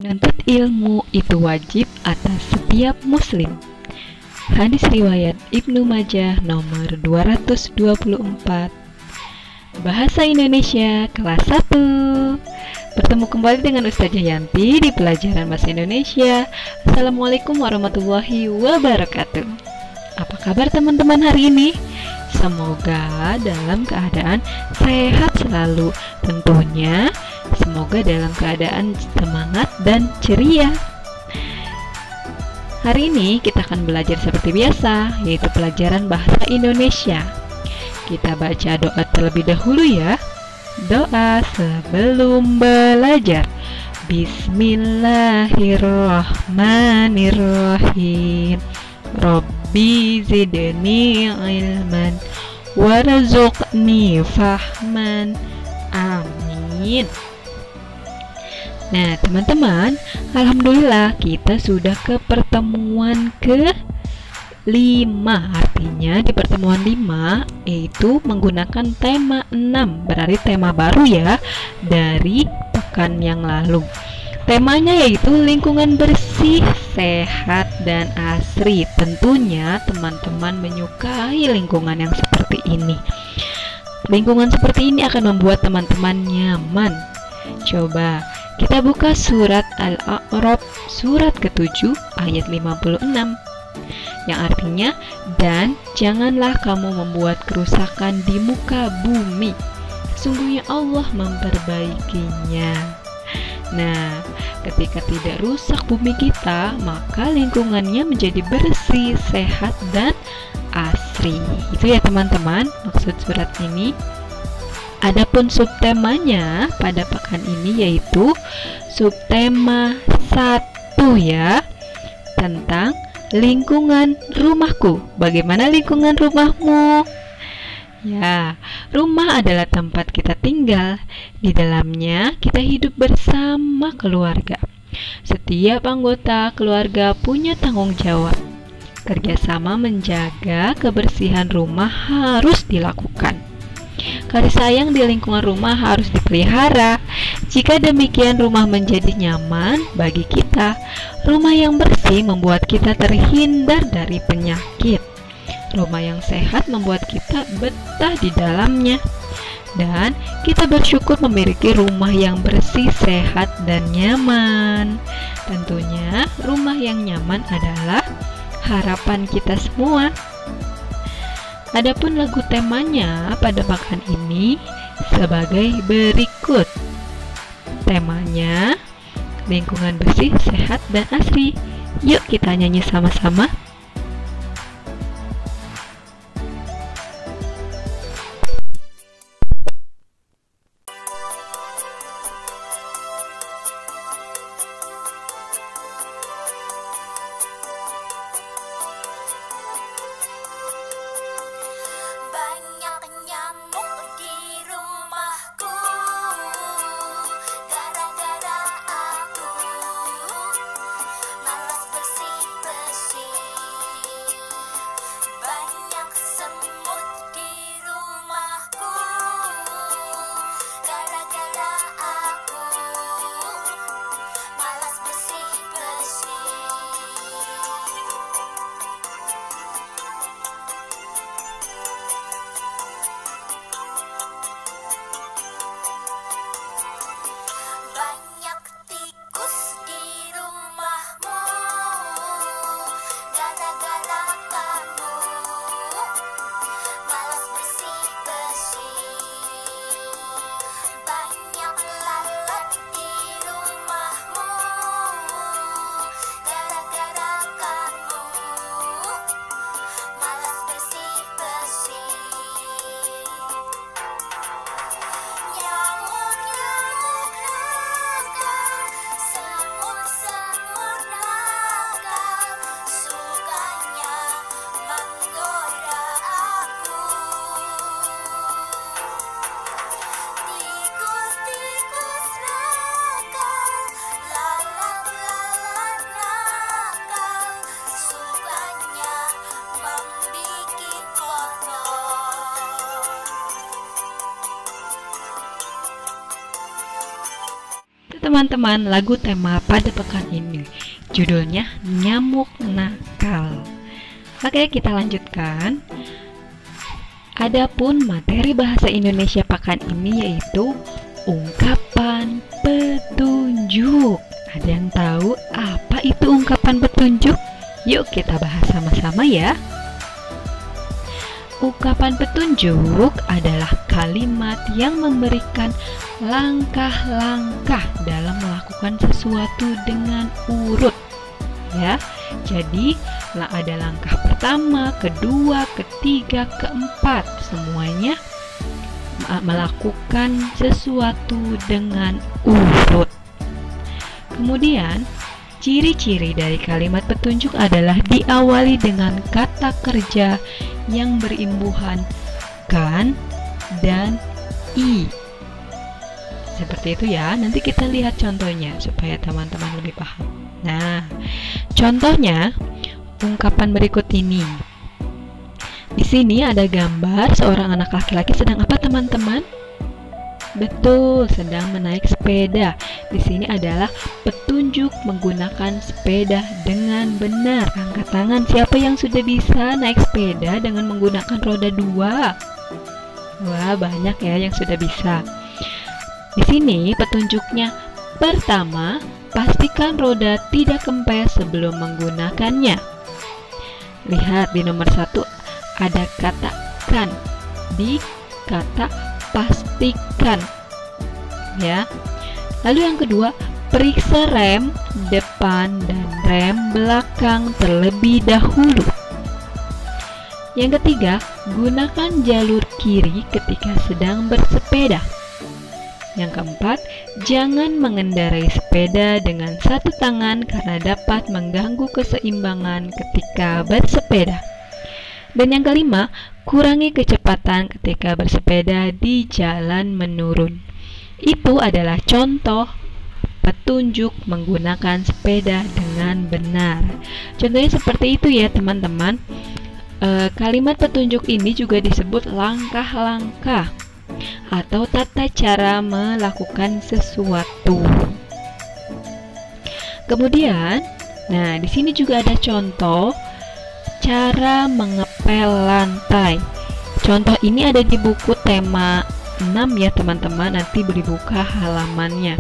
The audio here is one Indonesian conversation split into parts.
Menuntut ilmu itu wajib atas setiap muslim. Hadis riwayat Ibnu Majah nomor 224. Bahasa Indonesia kelas 1. Bertemu kembali dengan Ustazah Yanti di pelajaran Bahasa Indonesia. Assalamualaikum warahmatullahi wabarakatuh. Apa kabar teman-teman hari ini? Semoga dalam keadaan sehat selalu. Tentunya semoga dalam keadaan semangat dan ceria. Hari ini kita akan belajar seperti biasa, yaitu pelajaran Bahasa Indonesia. Kita baca doa terlebih dahulu ya. Doa sebelum belajar. Bismillahirrahmanirrahim. Rabbi zidni ilman warzuqni fahman. Amin. Nah teman-teman, alhamdulillah kita sudah ke pertemuan ke-5. Artinya di pertemuan 5 yaitu menggunakan tema 6. Berarti tema baru ya dari pekan yang lalu. Temanya yaitu lingkungan bersih, sehat, dan asri. Tentunya teman-teman menyukai lingkungan yang seperti ini. Lingkungan seperti ini akan membuat teman-teman nyaman. Coba kita buka surat Al-A'raf surat ke-7 ayat 56 yang artinya, dan janganlah kamu membuat kerusakan di muka bumi, sesungguhnya Allah memperbaikinya. Nah, ketika tidak rusak bumi kita, maka lingkungannya menjadi bersih, sehat, dan asri. Itu ya teman-teman maksud surat ini. Adapun subtemanya pada pekan ini yaitu subtema 1 ya, tentang lingkungan rumahku. Bagaimana lingkungan rumahmu? Ya, rumah adalah tempat kita tinggal. Di dalamnya kita hidup bersama keluarga. Setiap anggota keluarga punya tanggung jawab. Kerjasama menjaga kebersihan rumah harus dilakukan. Kasih sayang di lingkungan rumah harus dipelihara. Jika demikian, rumah menjadi nyaman bagi kita. Rumah yang bersih membuat kita terhindar dari penyakit. Rumah yang sehat membuat kita betah di dalamnya. Dan kita bersyukur memiliki rumah yang bersih, sehat, dan nyaman. Tentunya rumah yang nyaman adalah harapan kita semua. Adapun lagu temanya pada pekan ini sebagai berikut. Temanya lingkungan bersih, sehat, dan asri. Yuk kita nyanyi sama-sama. Banyak nyamuk di rumahku, gara-gara aku malas bersih-bersih. teman-teman lagu tema pada pekan ini. Judulnya Nyamuk Nakal. Oke, kita lanjutkan. Adapun materi bahasa Indonesia pekan ini yaitu ungkapan petunjuk. Ada yang tahu apa itu ungkapan petunjuk? Yuk kita bahas sama-sama ya. Ungkapan petunjuk adalah kalimat yang memberikan langkah-langkah dalam melakukan sesuatu dengan urut. Ya, jadi ada langkah pertama, kedua, ketiga, keempat, semuanya melakukan sesuatu dengan urut. Kemudian, ciri-ciri dari kalimat petunjuk adalah diawali dengan kata kerja yang berimbuhan kan dan i. Seperti itu ya. Nanti kita lihat contohnya supaya teman-teman lebih paham. Nah, contohnya ungkapan berikut ini. Di sini ada gambar seorang anak laki-laki sedang apa, teman-teman? Betul, sedang menaik sepeda. Di sini adalah petunjuk menggunakan sepeda dengan benar. Angkat tangan siapa yang sudah bisa naik sepeda dengan menggunakan roda 2. Wah, banyak ya yang sudah bisa. Di sini petunjuknya, pertama, pastikan roda tidak kempes sebelum menggunakannya. Lihat di nomor 1 ada kata kan, di kata pastikan ya. Lalu yang kedua, periksa rem depan dan rem belakang terlebih dahulu. Yang ketiga, gunakan jalur kiri ketika sedang bersepeda. Yang keempat, jangan mengendarai sepeda dengan satu tangan karena dapat mengganggu keseimbangan ketika bersepeda. Dan yang kelima, kurangi kecepatan ketika bersepeda di jalan menurun. Itu adalah contoh petunjuk menggunakan sepeda dengan benar. Contohnya seperti itu ya teman-teman. Kalimat petunjuk ini juga disebut langkah-langkah atau tata cara melakukan sesuatu. Kemudian, nah di sini juga ada contoh cara mengepel lantai. Contoh ini ada di buku tema 6 ya teman-teman, nanti beri buka halamannya.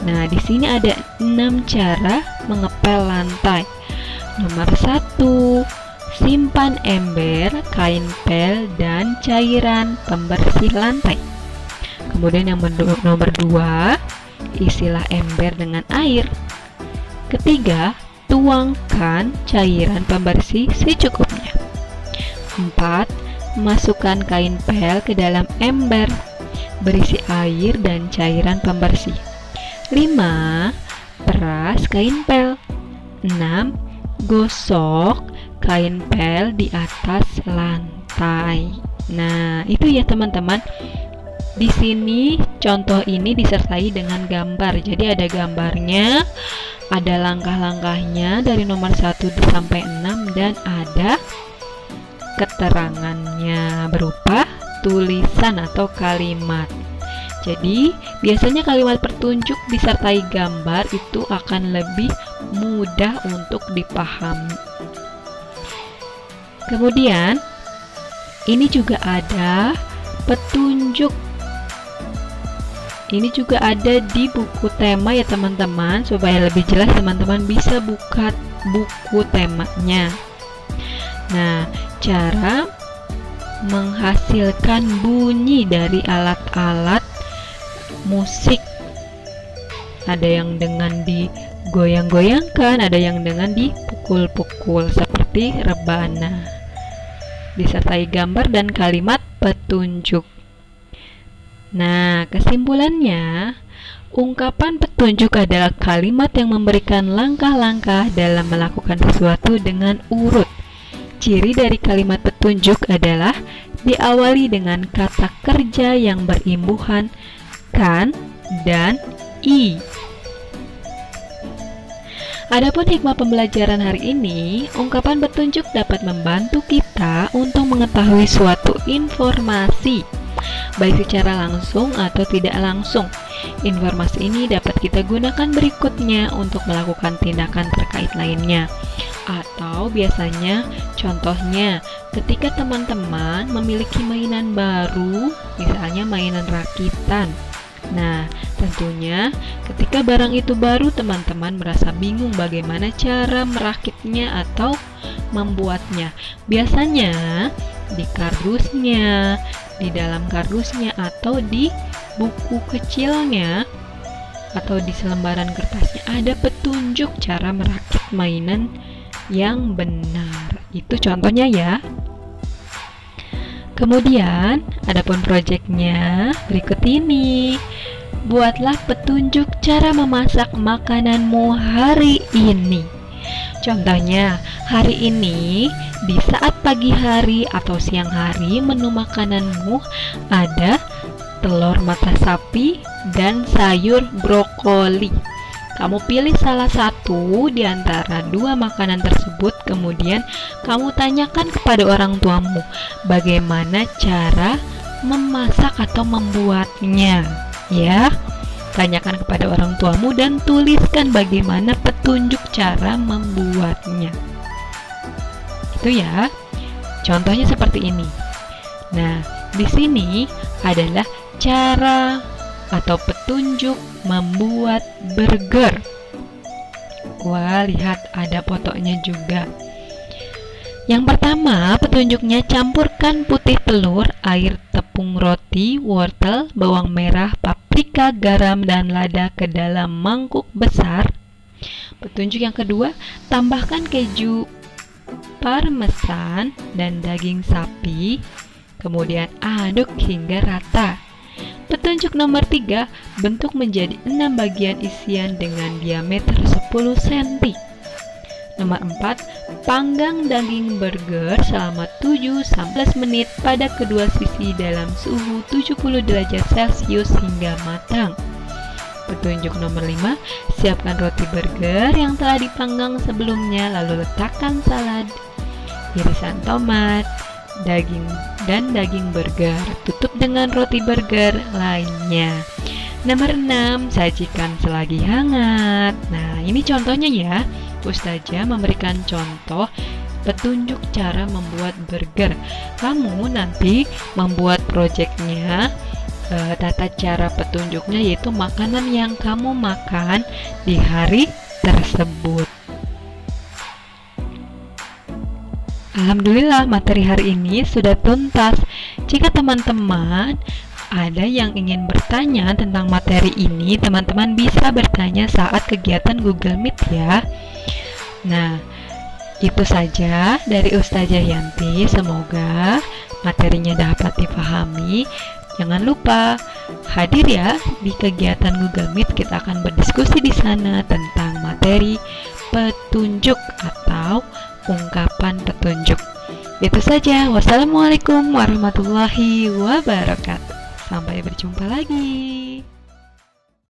Nah, di sini ada 6 cara mengepel lantai. Nomor 1, simpan ember, kain pel, dan cairan pembersih lantai. Kemudian yang nomor 2, isilah ember dengan air. Ketiga, tuangkan cairan pembersih secukupnya. 4, masukkan kain pel ke dalam ember, berisi air dan cairan pembersih. 5, peras kain pel. 6, gosok kain pel di atas lantai. Nah, itu ya teman-teman. Di sini contoh ini disertai dengan gambar. Jadi ada gambarnya, ada langkah-langkahnya dari nomor 1 sampai 6 dan ada keterangannya berupa tulisan atau kalimat. Jadi, biasanya kalimat petunjuk disertai gambar itu akan lebih mudah untuk dipahami. Kemudian, ini juga ada petunjuk. Ini juga ada di buku tema ya teman-teman. Supaya lebih jelas teman-teman bisa buka buku temanya. Nah, cara menghasilkan bunyi dari alat-alat musik. Ada yang dengan digoyang-goyangkan, ada yang dengan dipukul-pukul seperti rebana. Disertai gambar dan kalimat petunjuk. Nah, kesimpulannya, ungkapan petunjuk adalah kalimat yang memberikan langkah-langkah dalam melakukan sesuatu dengan urut. Ciri dari kalimat petunjuk adalah diawali dengan kata kerja yang berimbuhan kan dan i. Adapun hikmah pembelajaran hari ini, ungkapan petunjuk dapat membantu kita untuk mengetahui suatu informasi, baik secara langsung atau tidak langsung. Informasi ini dapat kita gunakan berikutnya untuk melakukan tindakan terkait lainnya. Atau biasanya, contohnya, ketika teman-teman memiliki mainan baru, misalnya mainan rakitan. Nah, tentunya ketika barang itu baru, teman-teman merasa bingung bagaimana cara merakitnya atau membuatnya. Biasanya di kardusnya, di dalam kardusnya, atau di buku kecilnya, atau di selembaran kertasnya ada petunjuk cara merakit mainan yang benar. Itu contohnya ya. Kemudian, adapun proyeknya berikut ini. Buatlah petunjuk cara memasak makananmu hari ini. Contohnya, hari ini di saat pagi hari atau siang hari menu makananmu ada telur mata sapi dan sayur brokoli. Kamu pilih salah satu di antara dua makanan tersebut, kemudian kamu tanyakan kepada orang tuamu bagaimana cara memasak atau membuatnya. Ya, tanyakan kepada orang tuamu dan tuliskan bagaimana petunjuk cara membuatnya. Itu ya. Contohnya seperti ini. Nah, di sini adalah cara atau petunjuk membuat burger. Wah, lihat ada fotonya juga. Yang pertama, petunjuknya campurkan putih telur, air, tepung roti, wortel, bawang merah, paprika, garam, dan lada ke dalam mangkuk besar. Petunjuk yang kedua, tambahkan keju parmesan dan daging sapi, kemudian aduk hingga rata. Petunjuk nomor 3, bentuk menjadi 6 bagian isian dengan diameter 10 cm. Nomor 4, panggang daging burger selama 7-11 menit pada kedua sisi dalam suhu 70 derajat Celcius hingga matang. Petunjuk nomor 5, siapkan roti burger yang telah dipanggang sebelumnya, lalu letakkan salad, irisan tomat, daging burger. Tutup dengan roti burger lainnya. Nomor 6, sajikan selagi hangat. Nah, ini contohnya ya. Ustazah memberikan contoh petunjuk cara membuat burger. Kamu nanti membuat proyeknya, tata cara petunjuknya yaitu makanan yang kamu makan di hari tersebut. Alhamdulillah, materi hari ini sudah tuntas. Jika teman-teman ada yang ingin bertanya tentang materi ini, teman-teman bisa bertanya saat kegiatan Google Meet ya. Nah, itu saja dari Ustazah Yanti. Semoga materinya dapat dipahami. Jangan lupa hadir ya di kegiatan Google Meet. Kita akan berdiskusi di sana tentang materi petunjuk atau ungkapan petunjuk. Itu saja. Wassalamualaikum warahmatullahi wabarakatuh. Sampai berjumpa lagi.